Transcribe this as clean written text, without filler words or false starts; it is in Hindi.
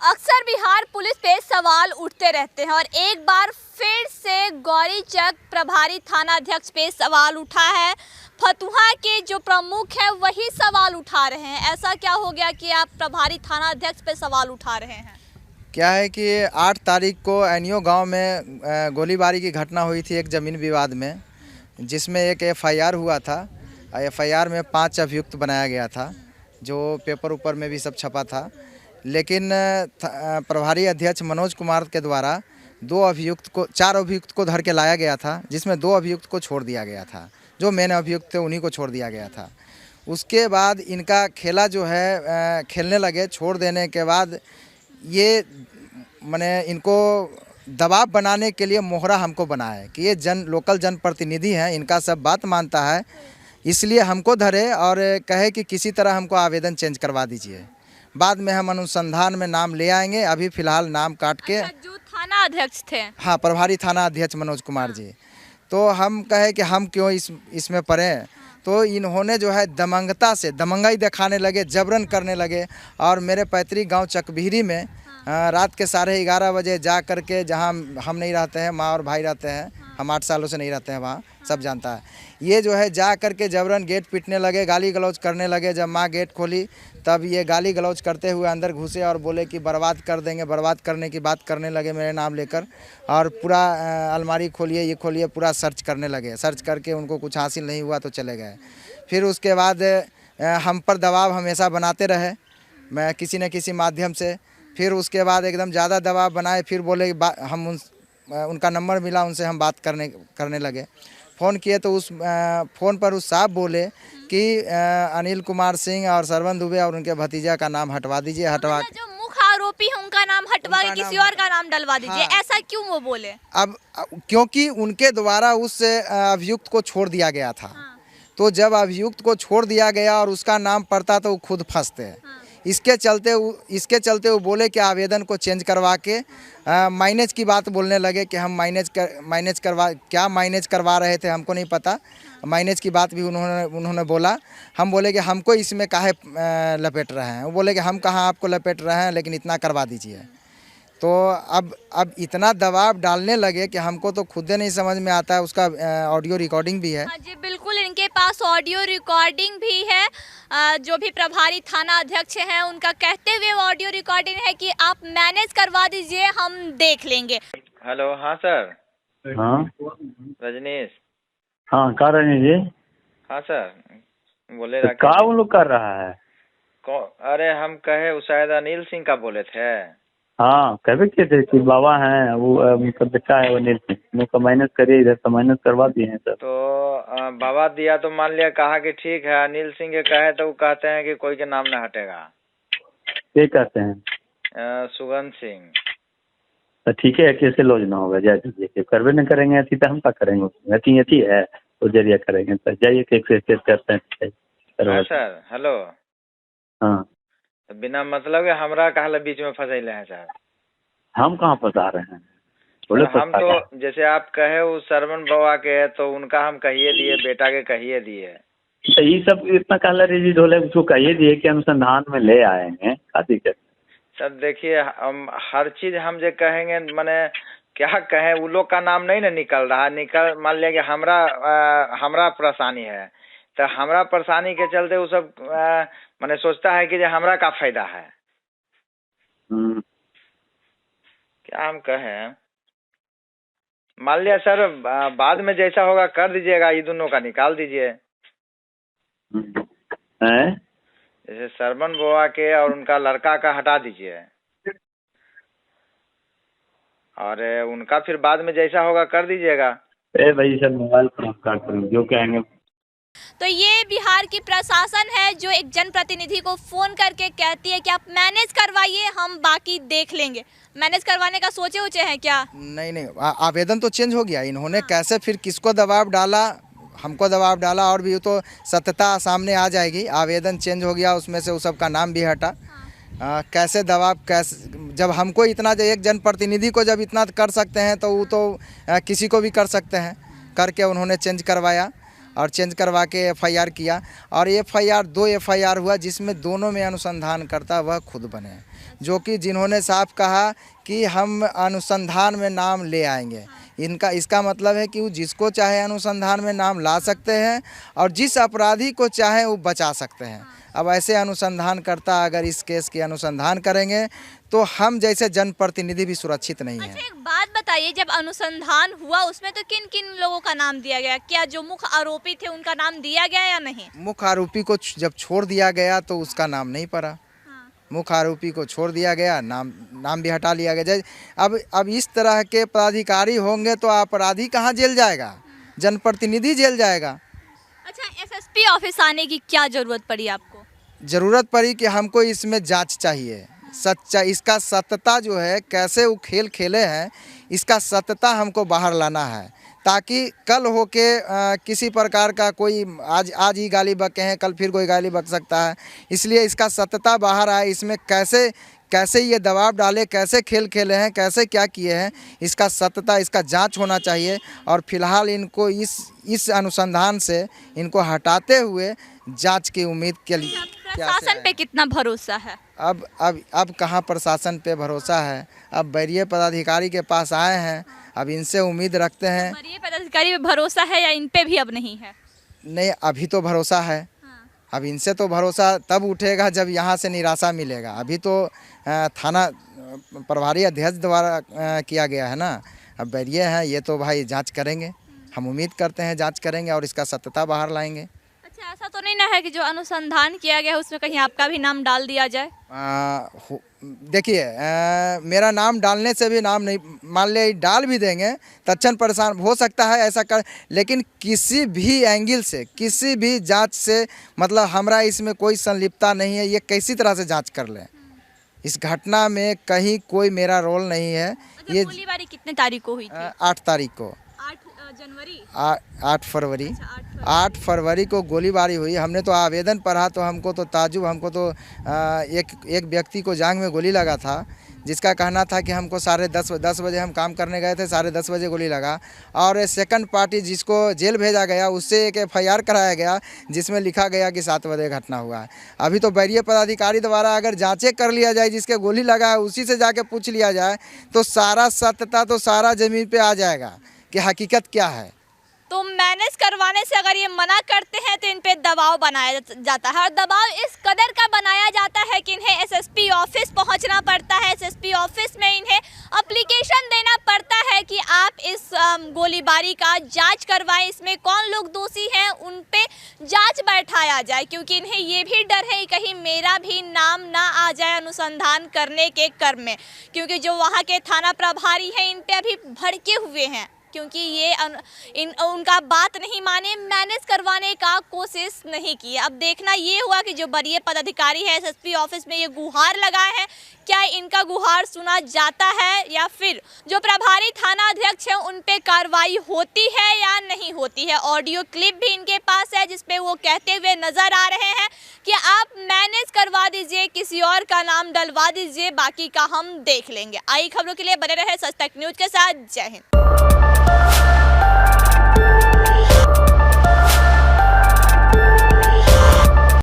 अक्सर बिहार पुलिस पे सवाल उठते रहते हैं और एक बार फिर से गौरीचक प्रभारी थाना अध्यक्ष पे सवाल उठा है। फतुहा के जो प्रमुख हैं वही सवाल उठा रहे हैं। ऐसा क्या हो गया कि आप प्रभारी थाना अध्यक्ष पे सवाल उठा रहे हैं? क्या है कि 8 तारीख को एनियो गांव में गोलीबारी की घटना हुई थी एक ज़मीन विवाद में, जिसमें एक एफआईआर हुआ था। एफआईआर में 5 अभियुक्त बनाया गया था, जो पेपर ऊपर में भी सब छपा था। लेकिन प्रभारी अध्यक्ष मनोज कुमार के द्वारा 4 अभियुक्त को धर के लाया गया था, जिसमें 2 अभियुक्त को छोड़ दिया गया था। जो मेन अभियुक्त थे उन्हीं को छोड़ दिया गया था। उसके बाद इनका खेला जो है खेलने लगे। छोड़ देने के बाद ये माने इनको दबाव बनाने के लिए मोहरा हमको बनाए कि ये लोकल जनप्रतिनिधि हैं, इनका सब बात मानता है, इसलिए हमको धरे और कहे कि किसी तरह हमको आवेदन चेंज करवा दीजिए। बाद में हम अनुसंधान में नाम ले आएंगे। अभी फ़िलहाल नाम काट के जो थाना अध्यक्ष थे, हाँ, प्रभारी थाना अध्यक्ष मनोज कुमार जी, तो हम कहे कि हम क्यों इसमें पड़ें। तो इन्होंने जो है दमंगता से दमंगाई दिखाने लगे, जबरन करने लगे और मेरे पैतृक गांव चकबीरी में रात के 11:30 बजे जा कर के, जहाँ हम नहीं रहते हैं, माँ और भाई रहते हैं, हम 8 सालों से नहीं रहते हैं वहाँ, सब जानता है। ये जो है जा कर के जबरन गेट पीटने लगे, गाली गलौज करने लगे। जब माँ गेट खोली तब ये गाली गलौज करते हुए अंदर घुसे और बोले कि बर्बाद कर देंगे। बर्बाद करने की बात करने लगे मेरे नाम लेकर, और पूरा अलमारी खोलिए, ये खोलिए, पूरा सर्च करने लगे। सर्च करके उनको कुछ हासिल नहीं हुआ तो चले गए। फिर उसके बाद हम पर दबाव हमेशा बनाते रहे, मैं किसी न किसी माध्यम से। फिर उसके बाद एकदम ज़्यादा दबाव बनाए। फिर बोले हम उनका नंबर मिला, उनसे हम बात करने लगे। फ़ोन किए तो उस फ़ोन पर उस साहब बोले कि अनिल कुमार सिंह और सरवन दुबे और उनके भतीजा का नाम हटवा दीजिए। हटवा जो मुख्य आरोपी है उनका नाम हटवा के किसी और का नाम डलवा दीजिए। हाँ। ऐसा क्यों वो बोले? अब क्योंकि उनके द्वारा उस अभियुक्त को छोड़ दिया गया था। तो जब अभियुक्त को छोड़ दिया गया और उसका नाम पड़ता तो वो खुद फंसते हैं। इसके चलते वो बोले कि आवेदन को चेंज करवा के माइनेज की बात बोलने लगे कि हम माइनेज करवा रहे थे, हमको नहीं पता। माइनेज की बात भी उन्होंने बोला। हम बोले कि हमको इसमें काहे लपेट रहे हैं। वो बोले कि हम कहाँ आपको लपेट रहे हैं, लेकिन इतना करवा दीजिए। तो अब इतना दबाव डालने लगे कि हमको तो खुद नहीं समझ में आता है। उसका ऑडियो रिकॉर्डिंग भी है। हाँ जी बिल्कुल, इनके पास ऑडियो रिकॉर्डिंग भी है। जो भी प्रभारी थाना अध्यक्ष हैं उनका कहते हुए ऑडियो रिकॉर्डिंग है कि आप मैनेज करवा दीजिए, हम देख लेंगे। हेलो, हाँ सर। हाँ रजनीश। हाँ, कर रहे हैं जी। हाँ सर, बोले तो का उन लोग कर रहा है? अरे हम कहे वो शायद अनिल सिंह का बोले थे। हाँ, कहते किए थे कि बाबा हैं वो, उनका बेटा है वो अनिल सिंह, उनका माइनस करिए, इधर से माइनस करवा दिए हैं सर। तो बाबा दिया तो मान लिया, कहा कि ठीक है। अनिल सिंह के कहे तो वो कहते हैं कि कोई के नाम न हटेगा। ये कहते हैं सुगंध सिंह। तो ठीक है, कैसे लॉज ना होगा, जाए दीजिए। करवे न करेंगे अथी तो हम क्या करेंगे उसमें? अथी है तो जरिया करेंगे तो जाइए कि केस करते हैं। हाँ सर, हेलो। हाँ, तो बिना मतलब के हमरा कहा बीच में फंसैले हैं सर। हम कहाँ फंसा रहे हैं? बोले हम तो जैसे आप कहे वो सरवन बाबा के, तो उनका हम कहिए दिए, बेटा के कहिए दिए। तो ये सब इतना कहला रिजिड हो रहा है, उसको कहिए दिए कि अनुसंधान में ले आएंगे। का दिक्कत सर देखिए, हम हर चीज हम जो कहेंगे, माने क्या कहें, वो लोग का नाम नहीं ना निकल रहा। मान लिया कि हमरा परेशानी है, तो हमरा परेशानी के चलते वो सब माने सोचता है कि जो हमरा का फायदा है। क्या हम कहें, मान लिया सर, बाद में जैसा होगा कर दीजिएगा, ये दोनों का निकाल दीजिए। जैसे सरवन बाबा के और उनका लड़का का हटा दीजिए, और उनका फिर बाद में जैसा होगा कर दीजिएगा। भाई सर, मोबाइल पर जो कहेंगे। तो ये बिहार की प्रशासन है जो एक जनप्रतिनिधि को फोन करके कहती है कि आप मैनेज करवाइए, हम बाकी देख लेंगे। मैनेज करवाने का सोचे उचे हैं क्या? नहीं, आवेदन तो चेंज हो गया। इन्होंने कैसे फिर किसको दबाव डाला, हमको दबाव डाला, और भी तो सत्यता सामने आ जाएगी। आवेदन चेंज हो गया, उसमें से उस सब का नाम भी हटा। कैसे दबाव, कैसे, जब हमको इतना, एक जनप्रतिनिधि को जब इतना कर सकते हैं तो वो तो किसी को भी कर सकते हैं। करके उन्होंने चेंज करवाया और चेंज करवा के एफआईआर किया। और एफआईआर 2 एफआईआर हुआ, जिसमें दोनों में अनुसंधान करता वह खुद बने। जो कि जिन्होंने साफ कहा कि हम अनुसंधान में नाम ले आएंगे। इसका मतलब है कि वो जिसको चाहे अनुसंधान में नाम ला सकते हैं और जिस अपराधी को चाहे वो बचा सकते हैं। अब ऐसे अनुसंधानकर्ता अगर इस केस की अनुसंधान करेंगे तो हम जैसे जनप्रतिनिधि भी सुरक्षित नहीं हैं। अच्छा, एक बात बताइए, जब अनुसंधान हुआ उसमें तो किन किन लोगों का नाम दिया गया? क्या जो मुख्य आरोपी थे उनका नाम दिया गया या नहीं? मुख्य आरोपी को जब छोड़ दिया गया तो उसका नाम नहीं पड़ा। मुख्य आरोपी को छोड़ दिया गया, नाम भी हटा लिया गया। अब इस तरह के पदाधिकारी होंगे तो अपराधी कहाँ जेल जाएगा? जनप्रतिनिधि जेल जाएगा। अच्छा, एसएसपी ऑफिस आने की क्या जरूरत पड़ी आपको? ज़रूरत पड़ी कि हमको इसमें जांच चाहिए, सच्चा इसका सत्यता जो है, कैसे वो खेल खेले हैं, इसका सत्यता हमको बाहर लाना है, ताकि कल हो के किसी प्रकार का कोई आज ही गाली बके हैं, कल फिर कोई गाली बक सकता है। इसलिए इसका सत्यता बाहर आए, इसमें कैसे ये दबाव डाले, कैसे खेल खेले हैं, कैसे क्या किए हैं, इसका सत्यता, इसका जांच होना चाहिए। और फिलहाल इनको इस अनुसंधान से इनको हटाते हुए जांच की उम्मीद के लिए प्रशासन पे कितना भरोसा है? अब कहाँ प्रशासन पे भरोसा है? अब वरीय पदाधिकारी के पास आए हैं, अब इनसे उम्मीद रखते हैं। वरीय पदाधिकारी पे भरोसा है या इन पे भी अब नहीं है? नहीं, अभी तो भरोसा है। अब इनसे तो भरोसा तब उठेगा जब यहाँ से निराशा मिलेगा। अभी तो थाना प्रभारी अध्यक्ष द्वारा किया गया है ना। अब वरीय हैं, ये तो भाई जांच करेंगे, हम उम्मीद करते हैं जांच करेंगे और इसका सत्यता बाहर लाएंगे। अच्छा, ऐसा तो नहीं ना है कि जो अनुसंधान किया गया है उसमें कहीं आपका भी नाम डाल दिया जाए? देखिए, मेरा नाम डालने से भी नाम नहीं, मान लिया डाल भी देंगे तत्क्षण परेशान हो सकता है ऐसा कर, लेकिन किसी भी एंगल से, किसी भी जांच से, मतलब हमारा इसमें कोई संलिप्तता नहीं है। ये कैसी तरह से जांच कर लें, इस घटना में कहीं कोई मेरा रोल नहीं है। ये गोलीबारी कितने तारीख को हुई थी? 8 तारीख को, 8 जनवरी, 8 फरवरी। अच्छा, 8 फरवरी को गोलीबारी हुई। हमने तो आवेदन पढ़ा तो हमको तो ताजुब, हमको तो एक व्यक्ति को जांघ में गोली लगा था, जिसका कहना था कि हमको 10:30 बजे हम काम करने गए थे, 10:30 बजे गोली लगा। और सेकंड पार्टी जिसको जेल भेजा गया उससे एक FIR कराया गया जिसमें लिखा गया कि 7 बजे घटना हुआ है। अभी तो वरीय पदाधिकारी द्वारा अगर जाँचें कर लिया जाए, जिसके गोली लगा है उसी से जाके पूछ लिया जाए तो सारा सत्यता तो सारा ज़मीन पर आ जाएगा कि हकीकत क्या है। तो मैनेज करवाने से अगर ये मना करते हैं तो इन पे दबाव बनाया जाता है, और दबाव इस कदर का बनाया जाता है कि इन्हें SSP ऑफिस पहुंचना पड़ता है। SSP ऑफिस में इन्हें एप्लीकेशन देना पड़ता है कि आप इस गोलीबारी का जांच करवाएं, इसमें कौन लोग दोषी हैं उन पे जांच बैठाया जाए, क्योंकि इन्हें ये भी डर है कि कहीं मेरा भी नाम ना आ जाए अनुसंधान करने के क्रम में, क्योंकि जो वहाँ के थाना प्रभारी हैं इन पे अभी भड़के हुए हैं, क्योंकि ये उनका बात नहीं माने, मैनेज करवाने का कोशिश नहीं की। अब देखना ये हुआ कि जो वरीय पदाधिकारी है SSP ऑफिस में ये गुहार लगाए हैं, क्या इनका गुहार सुना जाता है या फिर जो प्रभारी थाना अध्यक्ष है उन पे कार्रवाई होती है या नहीं होती है। ऑडियो क्लिप भी इनके पास है जिसपे वो कहते हुए नजर आ रहे हैं कि आप मैनेज करवा दीजिए, किसी और का नाम डलवा दीजिए, बाकी का हम देख लेंगे। आई खबरों के लिए बने रहे सच तक न्यूज के साथ। जय हिंद।